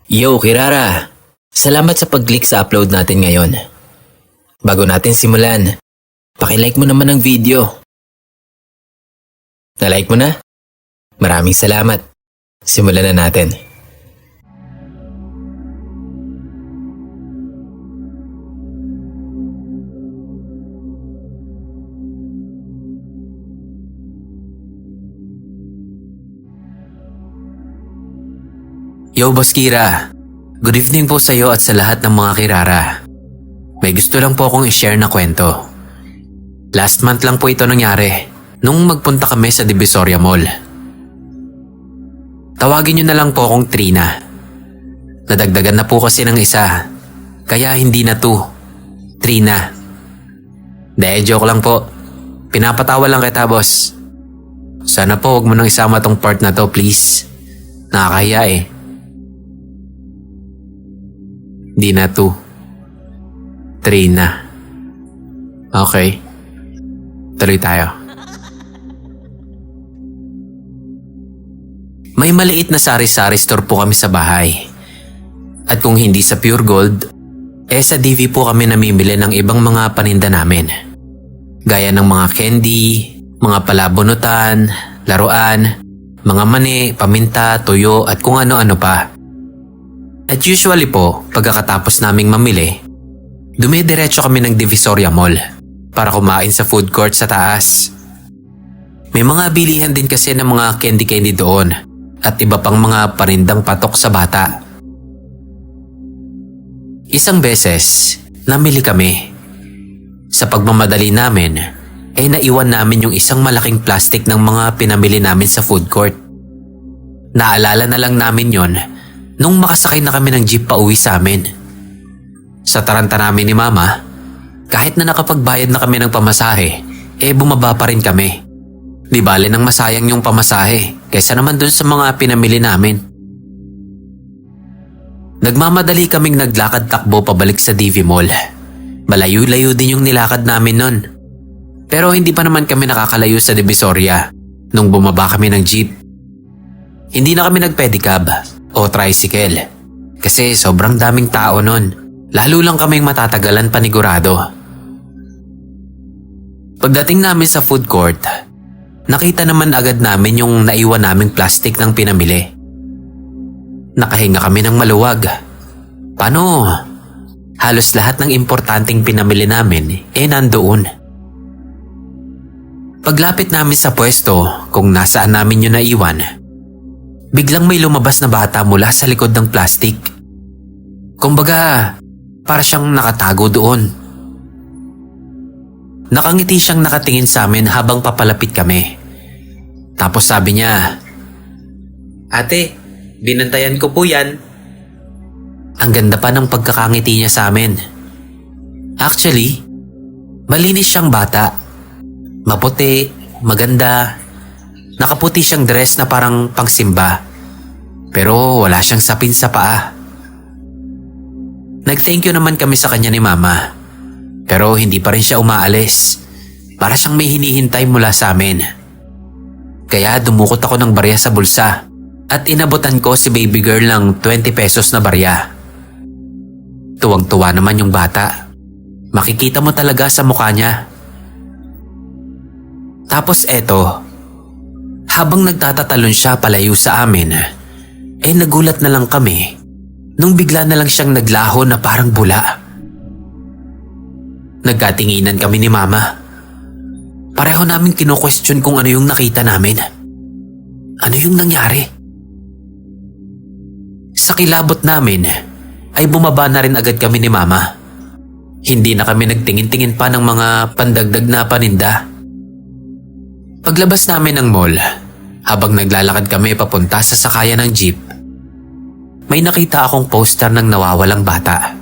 Yo, Kirara! Salamat sa pag-click sa upload natin ngayon. Bago natin simulan, paki-like mo naman ang video. Na-like mo na? Maraming salamat. Simulan na natin. Yo, Boss Kira. Good evening po sa iyo at sa lahat ng mga Kirara. May gusto lang po akong i-share na kwento. Last month lang po ito nangyari, nung magpunta kami sa Divisoria Mall. Tawagin niyo na lang po akong Trina. Nadagdagan na po kasi ng isa, kaya hindi na to, Trina. Joke lang po. Pinapatawa lang kita, boss. Sana po huwag mo nang isama tong part na to, please. Nakakahiya eh. Di na to. Trina. Okay. Tuloy tayo. May maliit na sari-sari store po kami sa bahay. At kung hindi sa Pure Gold, sa DV po kami namimili ng ibang mga paninda namin. Gaya ng mga candy, mga palabunutan, laruan, mga mani, paminta, tuyo at kung ano-ano pa. At usually po, pagkatapos naming mamili, dumidiretso kami ng Divisoria Mall para kumain sa food court sa taas. May mga bilihan din kasi ng mga candy-candy doon at iba pang mga parindang patok sa bata. Isang beses, namili kami. Sa pagmamadali namin, naiwan namin yung isang malaking plastic ng mga pinamili namin sa food court. Naalala na lang namin yon nung makasakay na kami ng jeep pa uwi sa amin. Sa taranta namin ni Mama, kahit na nakapagbayad na kami ng pamasahe, bumaba pa rin kami. Di bale nang masayang yung pamasahe kaysa naman dun sa mga pinamili namin. Nagmamadali kaming naglakad takbo pabalik sa DV Mall. Malayo-layo din yung nilakad namin nun. Pero hindi pa naman kami nakakalayo sa Divisoria nung bumaba kami ng jeep. Hindi na kami nagpedicab o tricycle kasi sobrang daming tao nun. Lalo lang kaming matatagalan panigurado. Pagdating namin sa food court, nakita naman agad namin yung naiwan naming plastic ng pinamili. Nakahinga kami ng maluwag. Paano? Halos lahat ng importanteng pinamili namin nandoon. Paglapit namin sa pwesto kung nasaan namin yun naiwan, biglang may lumabas na bata mula sa likod ng plastic. Kumbaga, para siyang nakatago doon. Nakangiti siyang nakatingin sa amin habang papalapit kami. Tapos sabi niya, "Ate, binantayan ko po yan." Ang ganda pa ng pagkakangiti niya sa amin. Actually, malinis siyang bata. Maputi, maganda. Nakaputi siyang dress na parang pangsimba. Pero wala siyang sapin sa paa. Nag-thank you naman kami sa kanya ni Mama. Pero hindi pa rin siya umaalis. Para siyang may hinihintay mula sa amin. Kaya dumukot ako ng barya sa bulsa at inabutan ko si baby girl ng 20 pesos na barya. Tuwang-tuwa naman yung bata. Makikita mo talaga sa mukha niya. Tapos eto, habang nagtatatalon siya palayo sa amin, nagulat na lang kami nung bigla na lang siyang naglaho na parang bula. Nagkatinginan kami ni Mama. Pareho namin kino-question kung ano yung nakita namin. Ano yung nangyari? Sa kilabot namin, ay bumaba na rin agad kami ni Mama. Hindi na kami nagtingin-tingin pa ng mga pandagdag na paninda. Paglabas namin ng mall, habang naglalakad kami papunta sa sakayan ng jeep, may nakita akong poster ng nawawalang bata.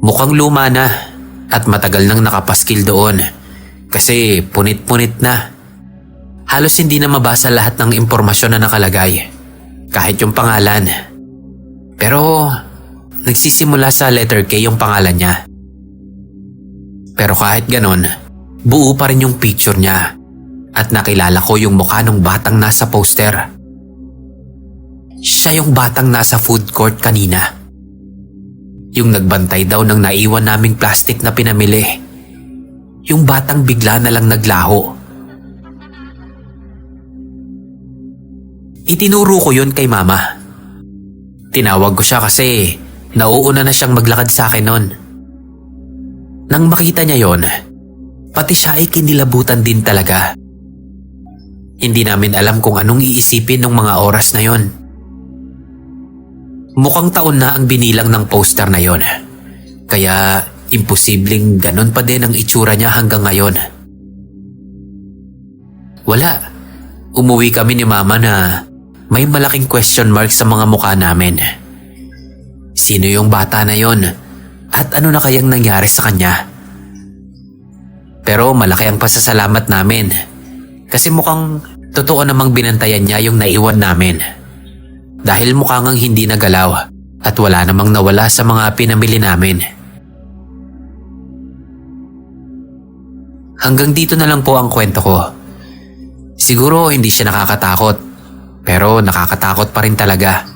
Mukhang luma na at matagal nang nakapaskil doon kasi punit-punit na. Halos hindi na mabasa lahat ng impormasyon na nakalagay, kahit yung pangalan. Pero nagsisimula sa letter K yung pangalan niya. Pero kahit ganon, buo pa rin yung picture niya at nakilala ko yung mukha ng batang nasa poster. Siya yung batang nasa food court kanina. Yung nagbantay daw ng naiwan naming plastic na pinamili. Yung batang bigla na lang naglaho. Itinuro ko yun kay Mama. Tinawag ko siya kasi nauuna na siyang maglakad sa akin nun. Nang makita niya yon, pati siya ay kinilabutan din talaga. Hindi namin alam kung anong iisipin ng mga oras na yon. Mukhang taon na ang binilang ng poster na yon. Kaya imposibleng ganon pa din ang itsura niya hanggang ngayon. Wala. Umuwi kami ni Mama na may malaking question mark sa mga mukha namin. Sino yung bata na yon? At ano na kayang nangyari sa kanya? Pero malaki ang pasasalamat namin. Kasi mukhang totoo namang binantayan niya yung naiwan namin. Dahil mukhang hindi nagalaw at wala namang nawala sa mga pinamili namin. Hanggang dito na lang po ang kwento ko. Siguro hindi siya nakakatakot, pero nakakatakot pa rin talaga.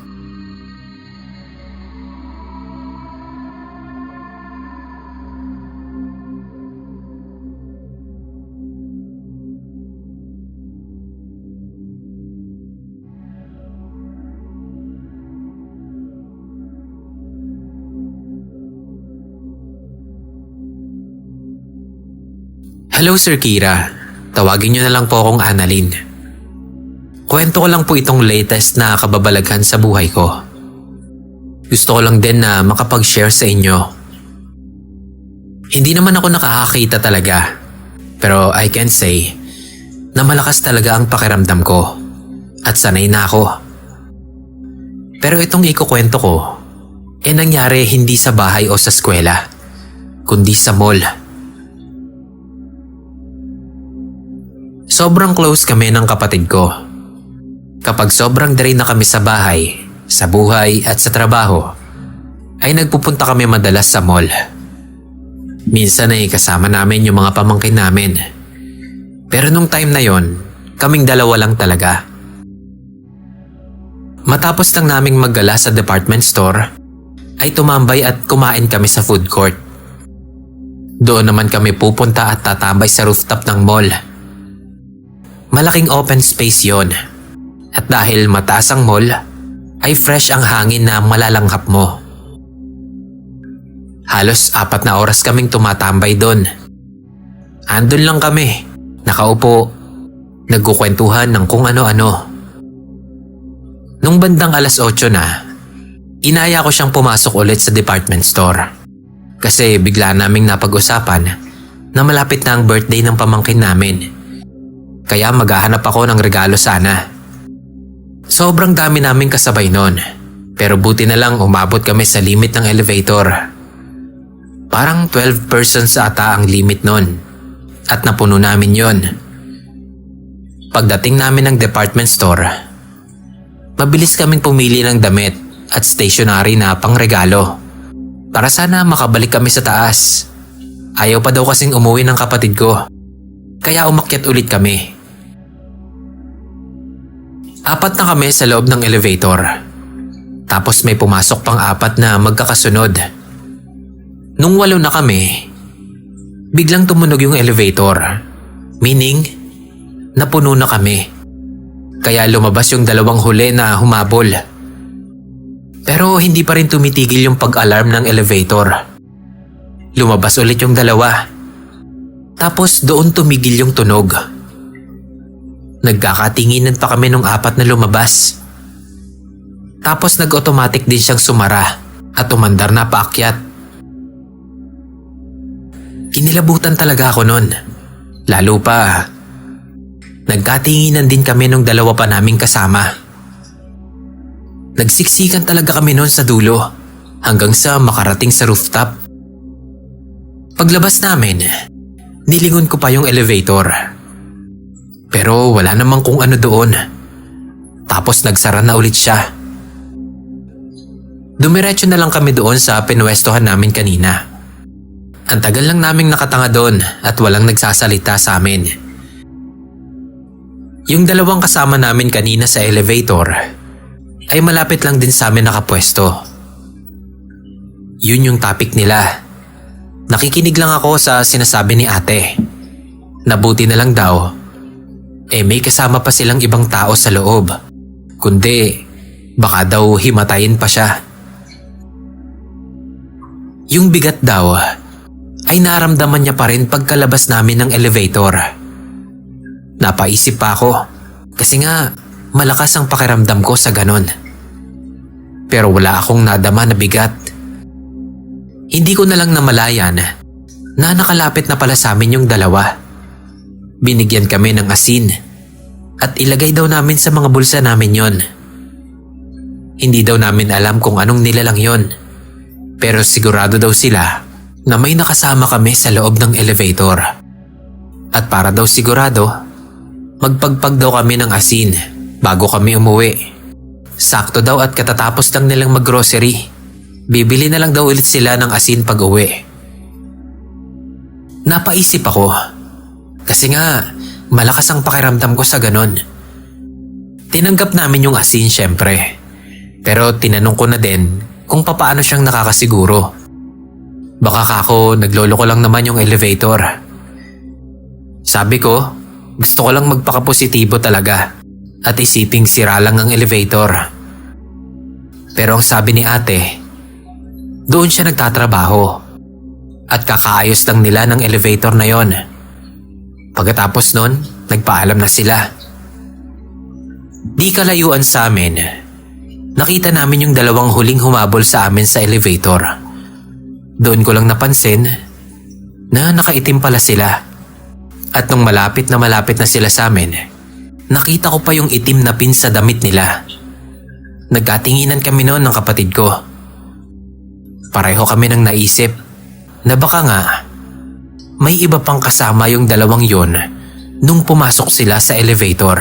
Hello Sir Kira, tawagin niyo na lang po akong Annalyn. Kwento ko lang po itong latest na kababalaghan sa buhay ko. Gusto ko lang din na makapag-share sa inyo. Hindi naman ako nakakakita talaga, pero I can say na malakas talaga ang pakiramdam ko at sanay na ako. Pero itong ikukwento ko, nangyari hindi sa bahay o sa eskwela, kundi sa mall. Sobrang close kami ng kapatid ko. Kapag sobrang drain na kami sa bahay, sa buhay at sa trabaho, ay nagpupunta kami madalas sa mall. Minsan ay kasama namin yung mga pamangkin namin. Pero nung time na yon, kaming dalawa lang talaga. Matapos lang naming maggala sa department store, ay tumambay at kumain kami sa food court. Doon naman kami pupunta at tatambay sa rooftop ng mall. Malaking open space yon. At dahil mataas ang mall, ay fresh ang hangin na malalanghap mo. Halos 4 na oras kaming tumatambay doon. Andun lang kami, nakaupo, nagkukwentuhan ng kung ano-ano. Nung bandang 8:00 na, inaya ko siyang pumasok ulit sa department store. Kasi bigla naming napag-usapan na malapit na ang birthday ng pamangkin namin. Kaya maghahanap ako ng regalo sana. Sobrang dami naming kasabay noon, pero buti na lang umabot kami sa limit ng elevator. Parang 12 persons ata ang limit noon at napuno namin yon. Pagdating namin ng department store, mabilis kaming pumili ng damit at stationery na pangregalo para sana makabalik kami sa taas. Ayaw pa daw kasing umuwi ng kapatid ko, kaya umakyat ulit kami. 4 na kami sa loob ng elevator. Tapos may pumasok pang 4 na magkakasunod. Nung 8 na kami, biglang tumunog yung elevator. Meaning, napuno na kami. Kaya lumabas yung 2 huli na humabol. Pero hindi pa rin tumitigil yung pag-alarm ng elevator. Lumabas ulit yung 2. Tapos doon tumigil yung tunog. Nagkakatinginan pa kami nung 4 na lumabas. Tapos nag-automatic din siyang sumara at umandar na paakyat. Kinilabutan talaga ako nun. Lalo pa, nagkatinginan din kami nung 2 pa naming kasama. Nagsiksikan talaga kami nun sa dulo hanggang sa makarating sa rooftop. Paglabas namin, nilingon ko pa yung elevator. Pero wala namang kung ano doon. Tapos nagsara na ulit siya. Dumiretso na lang kami doon sa pinwestohan namin kanina. Ang tagal lang naming nakatanga doon at walang nagsasalita sa amin. Yung 2 kasama namin kanina sa elevator, ay malapit lang din sa amin nakapwesto. Yun yung topic nila. Nakikinig lang ako sa sinasabi ni ate. Nabuti na lang daw, may kasama pa silang ibang tao sa loob. Kundi, baka daw himatayin pa siya. Yung bigat daw, ay naramdaman niya pa rin pagkalabas namin ng elevator. Napaisip pa ako, kasi nga malakas ang pakiramdam ko sa ganon. Pero wala akong nadama na bigat. Hindi ko na lang namalayan na nakalapit na pala sa amin yung dalawa. Binigyan kami ng asin at ilagay daw namin sa mga bulsa namin yon. Hindi daw namin alam kung anong nilalang yon, pero sigurado daw sila na may nakasama kami sa loob ng elevator. At para daw sigurado, magpagpag daw kami ng asin bago kami umuwi. Sakto daw at katatapos lang nilang mag-grocery. Bibili na lang daw ulit sila ng asin pag uwi. Napaisip ako. Kasi nga, malakas ang pakiramdam ko sa ganon. Tinanggap namin yung asin syempre. Pero tinanong ko na din kung papaano siyang nakakasiguro. Baka kako nagloloko lang naman yung elevator. Sabi ko, gusto ko lang magpakapositibo talaga. At isiping sira lang ang elevator. Pero ang sabi ni ate, doon siya nagtatrabaho at kakaayos lang nila ng elevator na yon. Pagkatapos nun, nagpaalam na sila. Di kalayuan sa amin, nakita namin yung dalawang huling humabol sa amin sa elevator. Doon ko lang napansin na nakaitim pala sila. At nung malapit na sila sa amin, nakita ko pa yung itim na pin sa damit nila. Nagkatinginan kami noon ng kapatid ko. Pareho kami nang naisip na baka nga may iba pang kasama yung dalawang yon nung pumasok sila sa elevator.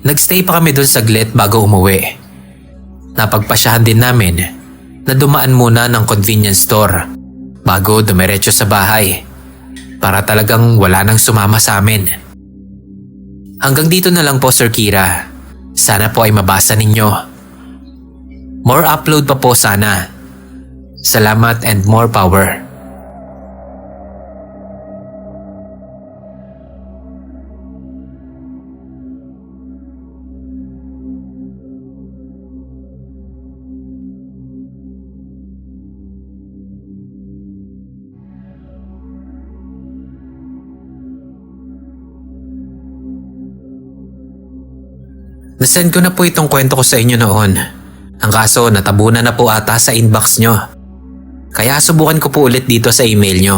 Nagstay pa kami doon saglit bago umuwi. Napagpasyahan din namin na dumaan muna ng convenience store bago dumiretso sa bahay. Para talagang wala nang sumama sa amin. Hanggang dito na lang po, Sir Kira. Sana po ay mabasa ninyo. More upload pa po sana. Salamat and more power. Nasend ko na po itong kwento ko sa inyo noon. Ang kaso natabunan na po ata sa inbox nyo. Kaya subukan ko po ulit dito sa email nyo.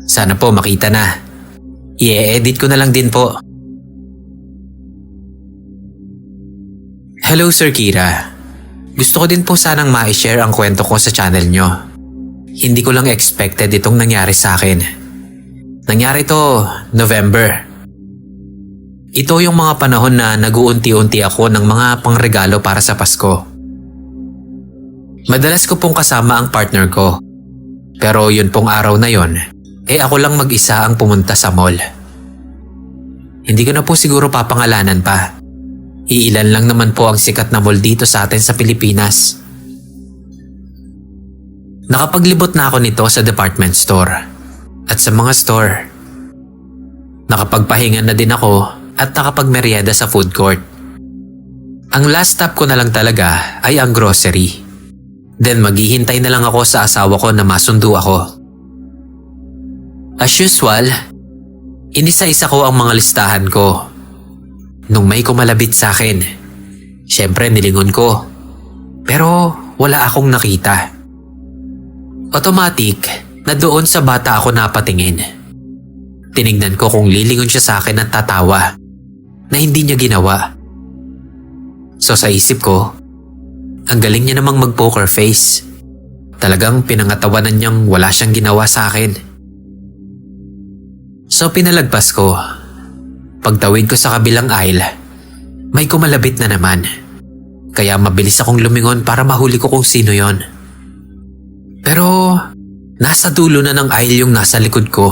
Sana po makita na. I-edit ko na lang din po. Hello Sir Kira. Gusto ko din po sanang ma-share ang kwento ko sa channel nyo. Hindi ko lang expected itong nangyari sa akin. Nangyari to November. Ito yung mga panahon na nag-uunti-unti ako ng mga pangregalo para sa Pasko. Madalas ko pong kasama ang partner ko. Pero yun pong araw na yon, ako lang mag-isa ang pumunta sa mall. Hindi ko na po siguro papangalanan pa. Iilan lang naman po ang sikat na mall dito sa atin sa Pilipinas. Nakapaglibot na ako nito sa department store at sa mga store. Nakapagpahinga na din ako at nakapagmeryenda sa food court. Ang last stop ko na lang talaga ay ang grocery. Then maghihintay na lang ako sa asawa ko na masundo ako. As usual, inisa-isa ko ang mga listahan ko. Nung may kumalabit sa akin, syempre nilingon ko. Pero wala akong nakita. Automatic na doon sa bata ako napatingin. Tinignan ko kung lilingon siya sa akin at tatawa. Na hindi niya ginawa. So sa isip ko, ang galing niya namang mag-poker face. Talagang pinangatawanan niyang wala siyang ginawa sa akin. So pinalagpas ko. Pagtawid ko sa kabilang aisle, may kumalabit na naman. Kaya mabilis akong lumingon para mahuli ko kung sino yon. Pero nasa dulo na ng aisle yung nasa likod ko.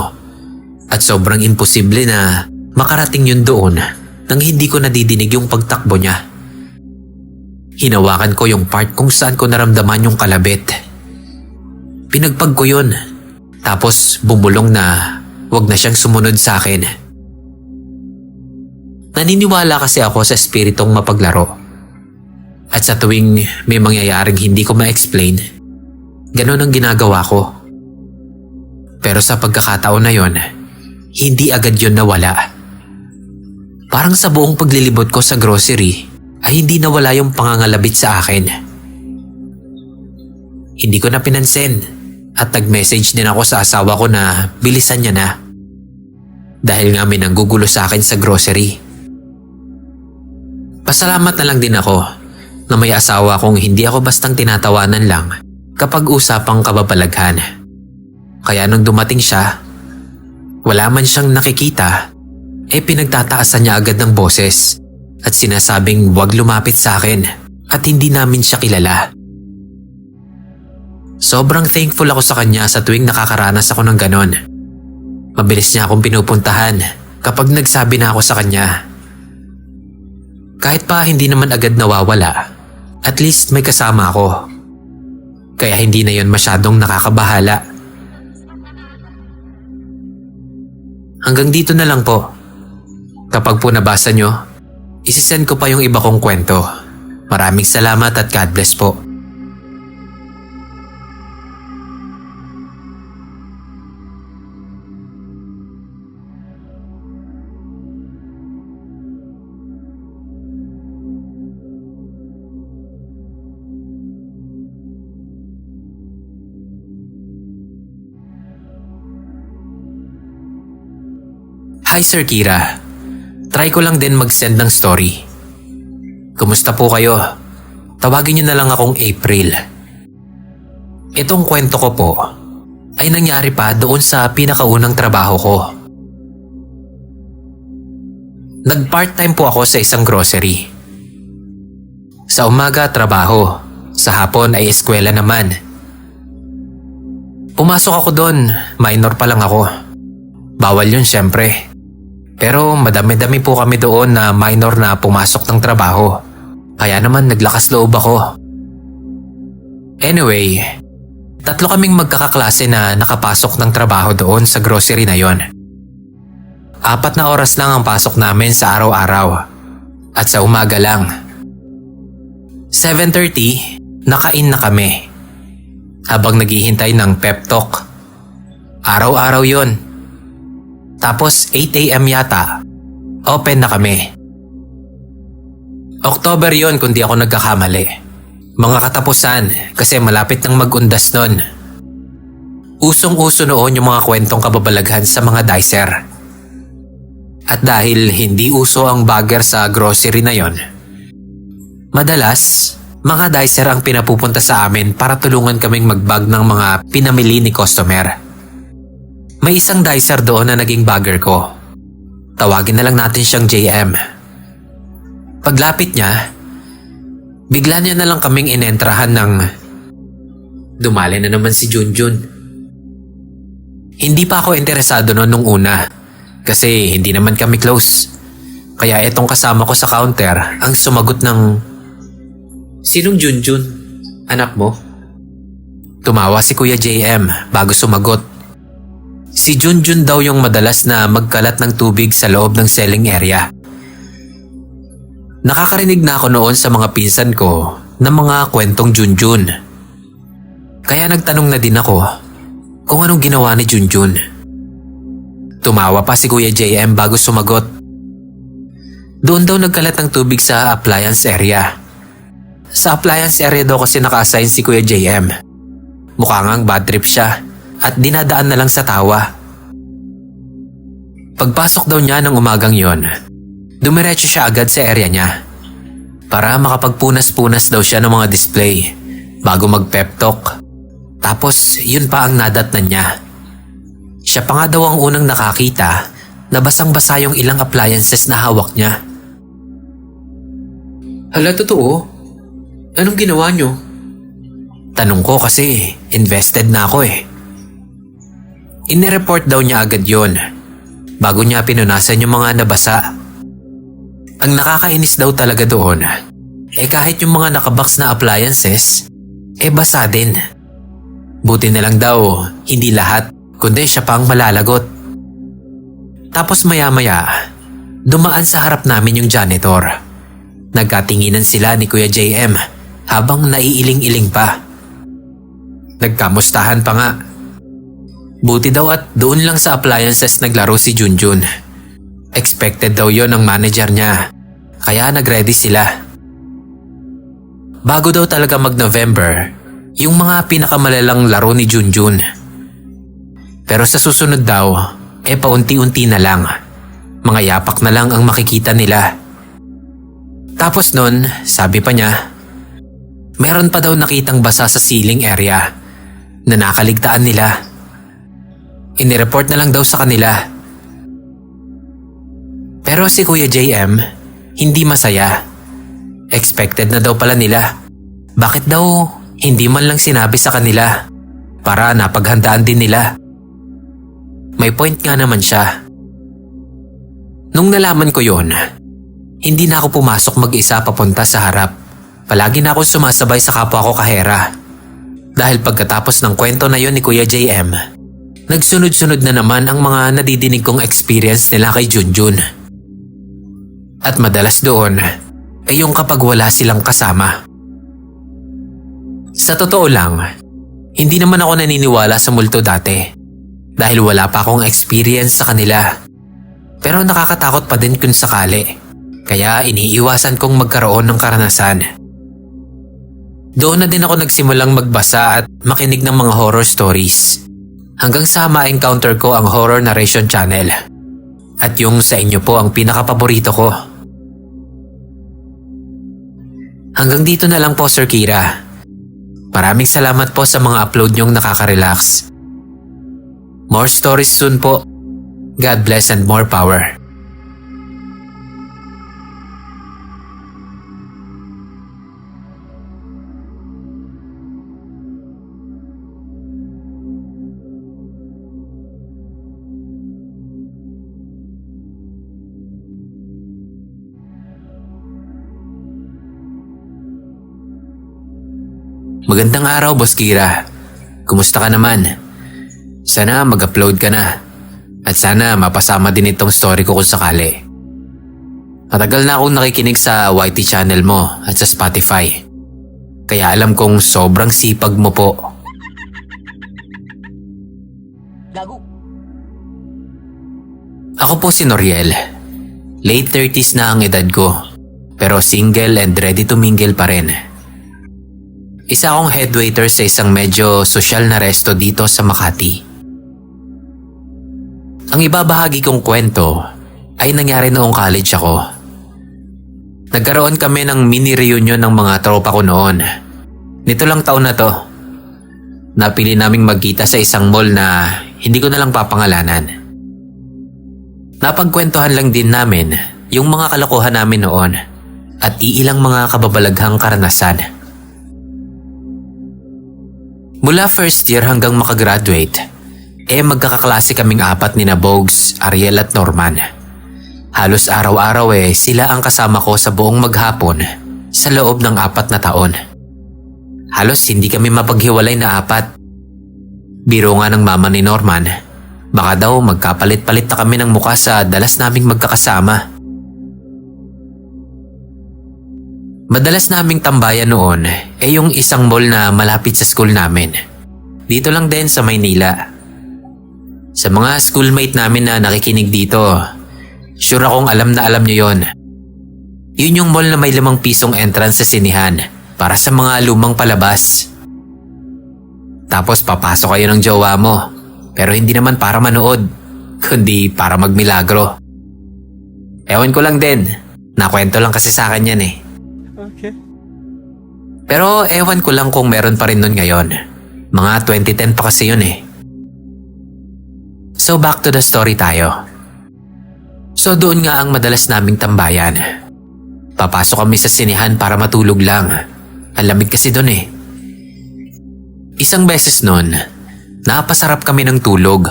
At sobrang imposible na makarating yun doon nang hindi ko nadidinig yung pagtakbo niya. Hinawakan ko yung part kung saan ko naramdaman yung kalabit. Pinagpag ko yun, tapos bumulong na wag na siyang sumunod sa akin. Naniniwala kasi ako sa espiritong mapaglaro. At sa tuwing may mangyayaring hindi ko ma-explain, ganun ang ginagawa ko. Pero sa pagkakataon na yon, hindi agad yon nawala. Parang sa buong paglilibot ko sa grocery ay hindi nawala yung pangangalabit sa akin. Hindi ko na pinansin at nag-message din ako sa asawa ko na bilisan niya na. Dahil nga may nanggugulo sa akin sa grocery. Pasalamat na lang din ako na may asawa kong hindi ako bastang tinatawanan lang kapag usapang kababalaghan. Kaya nung dumating siya, wala man siyang nakikita, pinagtataasan niya agad ng boses at sinasabing wag lumapit sa akin at hindi namin siya kilala. Sobrang thankful ako sa kanya sa tuwing nakakaranas ako ng ganon. Mabilis niya akong pinupuntahan kapag nagsabi na ako sa kanya. Kahit pa hindi naman agad nawawala, at least may kasama ako. Kaya hindi na yon masyadong nakakabahala. Hanggang dito na lang po. Kapag po nabasa nyo, isisend ko pa yung iba kong kwento. Maraming salamat at God bless po. Hi Sir Kira, try ko lang din mag-send ng story. Kumusta po kayo? Tawagin niyo na lang akong April. Itong kwento ko po ay nangyari pa doon sa pinakaunang trabaho ko. Nag-part-time po ako sa isang grocery. Sa umaga trabaho, sa hapon ay eskwela naman. Pumasok ako doon, minor pa lang ako. Bawal yun syempre. Pero madami-dami po kami doon na minor na pumasok ng trabaho. Kaya naman naglakas loob ako. Anyway, 3 kaming magkakaklase na nakapasok ng trabaho doon sa grocery na yon. 4 na oras lang ang pasok namin sa araw-araw. At sa umaga lang. 7:30, nakain na kami. Habang naghihintay ng pep talk. Araw-araw yon. Tapos 8 AM yata, open na kami. October yon kung di ako nagkakamali. Mga katapusan kasi malapit nang mag-undas nun. Usong-uso noon yung mga kwentong kababalaghan sa mga dicer. At dahil hindi uso ang bagger sa grocery na yon, madalas mga dicer ang pinapupunta sa amin para tulungan kaming magbag ng mga pinamili ni customer. May isang dicer doon na naging bagger ko. Tawagin na lang natin siyang JM. Paglapit niya, bigla niya na lang kaming inentrahan ng dumali na naman si Junjun. Hindi pa ako interesado noon nung una kasi hindi naman kami close. Kaya itong kasama ko sa counter ang sumagot ng, "Sinong Junjun? Anak mo?" Tumawa si Kuya JM bago sumagot. Si Junjun daw yung madalas na magkalat ng tubig sa loob ng selling area. Nakakarinig na ako noon sa mga pinsan ko ng mga kwentong Junjun. Kaya nagtanong na din ako kung anong ginawa ni Junjun. Tumawa pa si Kuya JM bago sumagot. Doon daw nagkalat ng tubig sa appliance area. Sa appliance area daw kasi naka-assign si Kuya JM. Mukha ngang bad trip siya at dinadaan na lang sa tawa. Pagpasok daw niya ng umagang yon, dumiretso siya agad sa area niya para makapagpunas-punas daw siya ng mga display bago mag-pep talk. Tapos yun pa ang nadatnan niya. Siya pa nga daw ang unang nakakita na basang-basa yung ilang appliances na hawak niya. "Hala, totoo? Anong ginawa niyo?" Tanong ko kasi invested na ako eh. Inireport daw niya agad yon bago niya pinunasan yung mga nabasa. Ang nakakainis daw talaga doon, kahit yung mga nakabox na appliances, basa din. Buti na lang daw, hindi lahat, kundi siya pa ang malalagot. Tapos maya-maya, dumaan sa harap namin yung janitor. Nagkatinginan sila ni Kuya JM habang naiiling-iling pa. Nagkamustahan pa nga. Buti daw at doon lang sa appliances naglaro si Junjun. Expected daw yon ng manager niya, kaya nag-ready sila. Bago daw talaga mag-November, yung mga pinakamalalang laro ni Junjun. Pero sa susunod daw, paunti-unti na lang. Mga yapak na lang ang makikita nila. Tapos nun, sabi pa niya, meron pa daw nakitang basa sa ceiling area na nakaligtaan nila. Inireport na lang daw sa kanila. Pero si Kuya JM, hindi masaya. Expected na daw pala nila. Bakit daw hindi man lang sinabi sa kanila para napaghandaan din nila? May point nga naman siya. Nung nalaman ko yon, hindi na ako pumasok mag-isa papunta sa harap. Palagi na ako sumasabay sa kapwa ko kahera. Dahil pagkatapos ng kwento na yon ni Kuya JM, nagsunod-sunod na naman ang mga nadidinig kong experience nila kay Junjun. At madalas doon, yung kapag wala silang kasama. Sa totoo lang, hindi naman ako naniniwala sa multo dati dahil wala pa akong experience sa kanila. Pero nakakatakot pa din kung sakali, kaya iniiwasan kong magkaroon ng karanasan. Doon na din ako nagsimulang magbasa at makinig ng mga horror stories hanggang sa ma-encounter ko ang Horror Narration Channel. At yung sa inyo po ang pinakapaborito ko. Hanggang dito na lang po, Sir Kira. Maraming salamat po sa mga upload niyong nakaka-relax. More stories soon po. God bless and more power. Magandang araw, Boss Kira. Kumusta ka naman? Sana mag-upload ka na. At sana mapasama din itong story ko kung sakali. Matagal na akong nakikinig sa YT channel mo at sa Spotify. Kaya alam kong sobrang sipag mo po. Ako po si Noriel. Late 30s na ang edad ko. Pero single and ready to mingle pa rin. Isa akong head waiter sa isang medyo sosyal na resto dito sa Makati. Ang ibabahagi kong kwento ay nangyari noong college ako. Nagkaroon kami ng mini reunion ng mga tropa ko noon. Nito lang taon na to. Napili naming magkita sa isang mall na hindi ko na lang papangalanan. Napagkwentuhan lang din namin yung mga kalokohan namin noon at iilang mga kababalaghang karanasan. Mula first year hanggang makagraduate, magkakaklase kaming apat ni na Bogs, Ariel at Norman. Halos araw-araw sila ang kasama ko sa buong maghapon sa loob ng 4 na taon. Halos hindi kami mapaghiwalay na 4. Biro nga ng mama ni Norman, baka daw magkapalit-palit na kami ng mukha sa dalas naming magkakasama. Madalas naming tambayan noon yung isang mall na malapit sa school namin. Dito lang din sa Maynila. Sa mga schoolmate namin na nakikinig dito, sure akong alam na alam nyo yon. Yun yung mall na may 5 pisong entrance sa sinihan para sa mga lumang palabas. Tapos papasok kayo ng jowa mo, pero hindi naman para manood, kundi para magmilagro. Ewan ko lang din, nakwento lang kasi sa akin yan Okay. Pero ewan ko lang kung meron pa rin nun ngayon. Mga 2010 pa kasi yun So back to the story tayo. So doon nga ang madalas naming tambayan. Papasok kami sa sinihan para matulog lang. Ang lamig kasi doon Isang beses nun, napasarap kami ng tulog.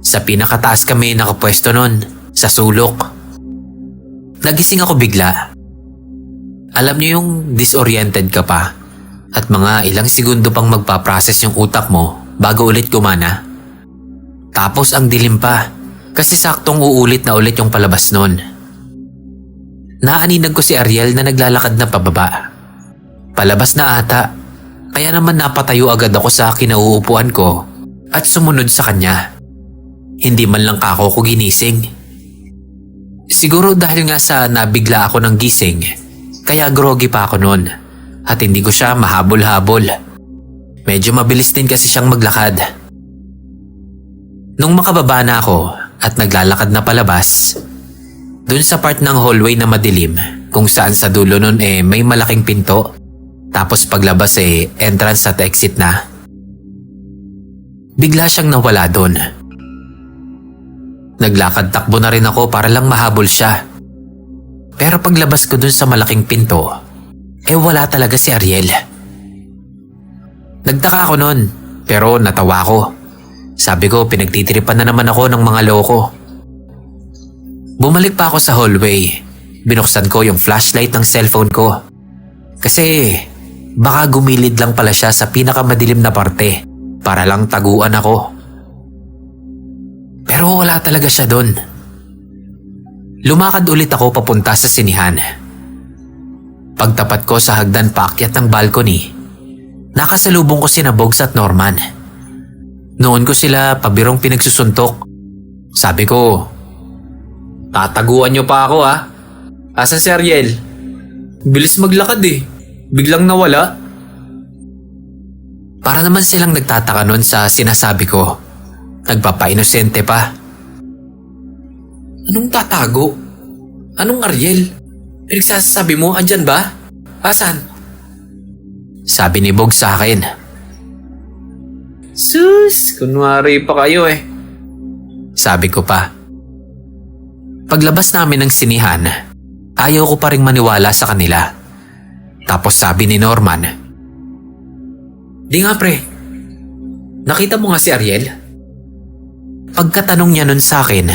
Sa pinakataas kami nakapwesto nun, sa sulok. Nagising ako bigla. Alam niyo yung disoriented ka pa at mga ilang segundo pang magpa-process yung utak mo bago ulit gumana. Tapos ang dilim pa kasi saktong uulit na ulit yung palabas nun. Naaninag ko si Ariel na naglalakad na pababa. Palabas na ata, kaya naman napatayo agad ako sa kinauupuan ko at sumunod sa kanya. Hindi man lang kako ko ginising. Siguro dahil nga sa nabigla ako ng gising, kaya groggy pa ako noon at hindi ko siya mahabol-habol. Medyo mabilis din kasi siyang maglakad. Nung makababa na ako at naglalakad na palabas, dun sa part ng hallway na madilim kung saan sa dulo nun may malaking pinto, tapos paglabas entrance at exit na. Bigla siyang nawala dun. Naglakad takbo na rin ako para lang mahabol siya. Pero paglabas ko dun sa malaking pinto, wala talaga si Ariel. Nagtaka ako nun, pero natawa ko. Sabi ko pinagtitiripan na naman ako ng mga loko. Bumalik pa ako sa hallway. Binuksan ko yung flashlight ng cellphone ko. Kasi baka gumilid lang pala siya sa pinakamadilim na parte para lang taguan ako. Pero wala talaga siya doon. Lumakad ulit ako papunta sa sinihan. Pagtapat ko sa hagdan paakyat ng balcony, nakasalubong ko sina Bogs at Norman. Noon ko sila pabirong pinagsusuntok. Sabi ko, "Tataguan niyo pa ako ha? Asan si Ariel? Bilis maglakad Biglang nawala." Para naman silang nagtataka noon sa sinasabi ko. Nagpapainosente pa. "Anong tatago? Anong Ariel? Pinagsasabi mo, andyan ba? Asan?" Sabi ni Bog sa akin. "Sus, kunwari pa kayo Sabi ko pa. Paglabas namin ng sinihan, ayaw ko pa ring maniwala sa kanila. Tapos sabi ni Norman, "Di nga pre, nakita mo nga si Ariel?" Pagkatanong niya nun sa akin,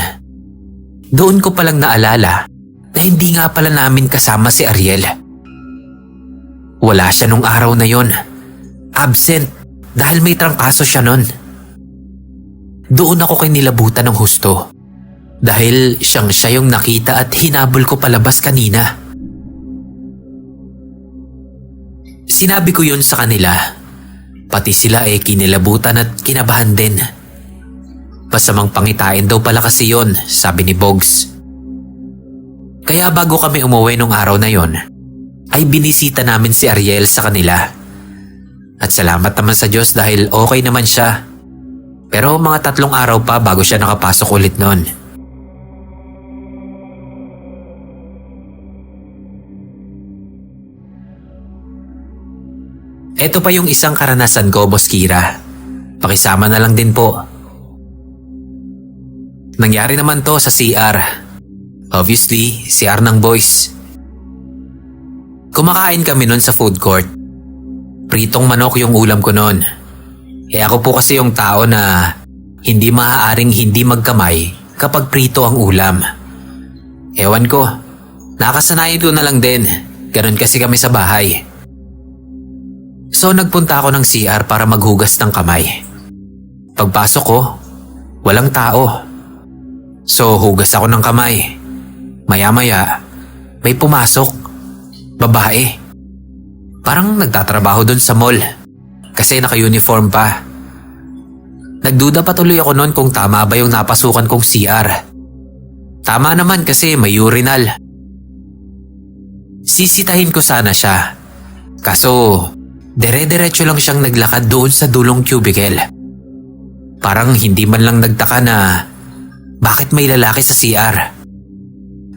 doon ko palang naalala na hindi nga pala namin kasama si Ariel. Wala siya nung araw na yon. Absent dahil may trangkaso siya nun. Doon ako kinilabutan ng husto dahil siya yung nakita at hinabol ko palabas kanina. Sinabi ko yun sa kanila. Pati sila kinilabutan at kinabahan din. Masamang pangitain daw pala kasi yon, sabi ni Bogs. Kaya bago kami umuwi nung araw na yon, ay binisita namin si Ariel sa kanila. At salamat naman sa Diyos dahil okay naman siya. Pero mga 3 araw pa bago siya nakapasok ulit nun. Ito pa yung isang karanasan ko, Boss Kira. Pakisama na lang din po. Nangyari naman to sa CR. Obviously, CR ng boys. Kumakain kami nun sa food court. Pritong manok yung ulam ko nun. Ako po kasi yung tao na hindi maaaring hindi magkamay kapag prito ang ulam. Ewan ko, nakasanayan ko na lang din. Ganon kasi kami sa bahay. So nagpunta ako ng CR para maghugas ng kamay. Pagpasok ko, walang tao. So hugas ako ng kamay. Maya-maya, may pumasok. Babae. Parang nagtatrabaho dun sa mall. Kasi naka-uniform pa. Nagduda pa tuloy ako noon kung tama ba yung napasukan kong CR. Tama naman kasi may urinal. Sisitahin ko sana siya. Kaso, dire-diretso lang siyang naglakad doon sa dulong cubicle. Parang hindi man lang nagtaka na bakit may lalaki sa CR.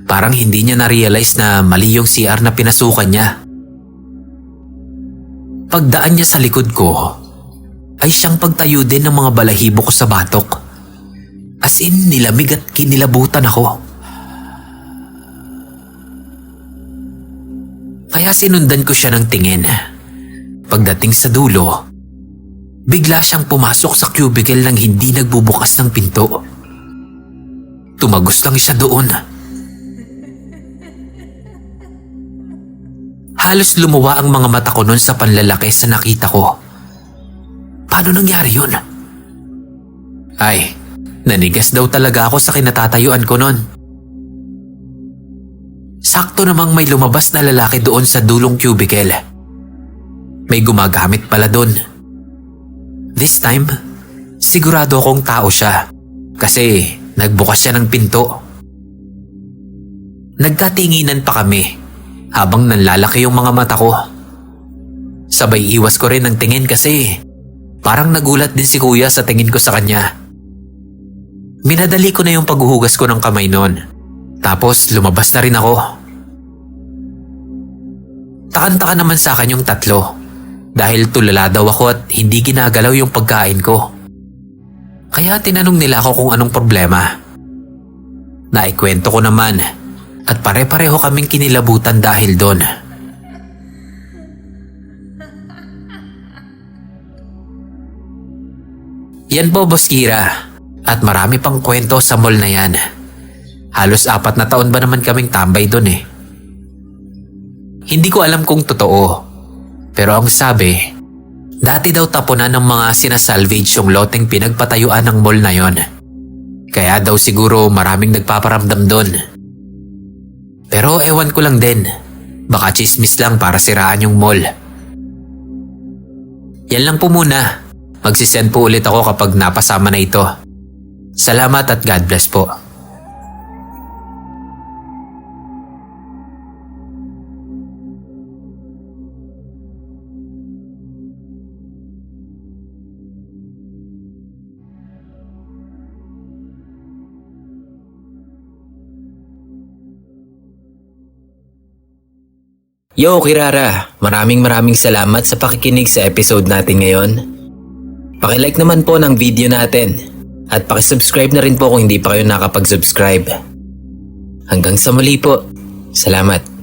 Parang hindi niya na-realize na mali yung CR na pinasukan niya. Pagdaan niya sa likod ko, ay siyang pagtayo din ng mga balahibo ko sa batok. As in, nilamig at kinilabutan ako. Kaya sinundan ko siya ng tingin. Pagdating sa dulo, bigla siyang pumasok sa cubicle nang hindi nagbubukas ng pinto. Tumagos lang siya doon. Halos lumuwa ang mga mata ko noon sa panlalaki sa nakita ko. Paano nangyari yun? Ay, nanigas daw talaga ako sa kinatatayuan ko noon. Sakto namang may lumabas na lalaki doon sa dulong cubicle. May gumagamit pala doon. This time, sigurado akong tao siya kasi nagbukas siya ng pinto. Nagkatinginan pa kami habang nanlalaki yung mga mata ko. Sabay iwas ko rin ng tingin kasi parang nagulat din si kuya sa tingin ko sa kanya. Minadali ko na yung paghuhugas ko ng kamay noon. Tapos lumabas na rin ako. Takan-taka naman sa akin yung tatlo dahil tulala daw ako at hindi ginagalaw yung pagkain ko. Kaya tinanong nila ako kung anong problema. Naikwento ko naman at pare-pareho kaming kinilabutan dahil doon. Yan po, Boss Kira. At marami pang kwento sa mall na yan. Halos 4 na taon ba naman kaming tambay doon eh. Hindi ko alam kung totoo. Pero ang sabi, dati daw tapunan ng mga sinasalvage yung loteng pinagpatayuan ng mall na yon. Kaya daw siguro maraming nagpaparamdam doon. Pero ewan ko lang din. Baka chismis lang para siraan yung mall. Yan lang po muna. Magsisend po ulit ako kapag napasama na ito. Salamat at God bless po. Yo, Kirara! Maraming salamat sa pakikinig sa episode natin ngayon. Pakilike naman po ng video natin at pakisubscribe na rin po kung hindi pa kayo nakapag-subscribe. Hanggang sa muli po. Salamat.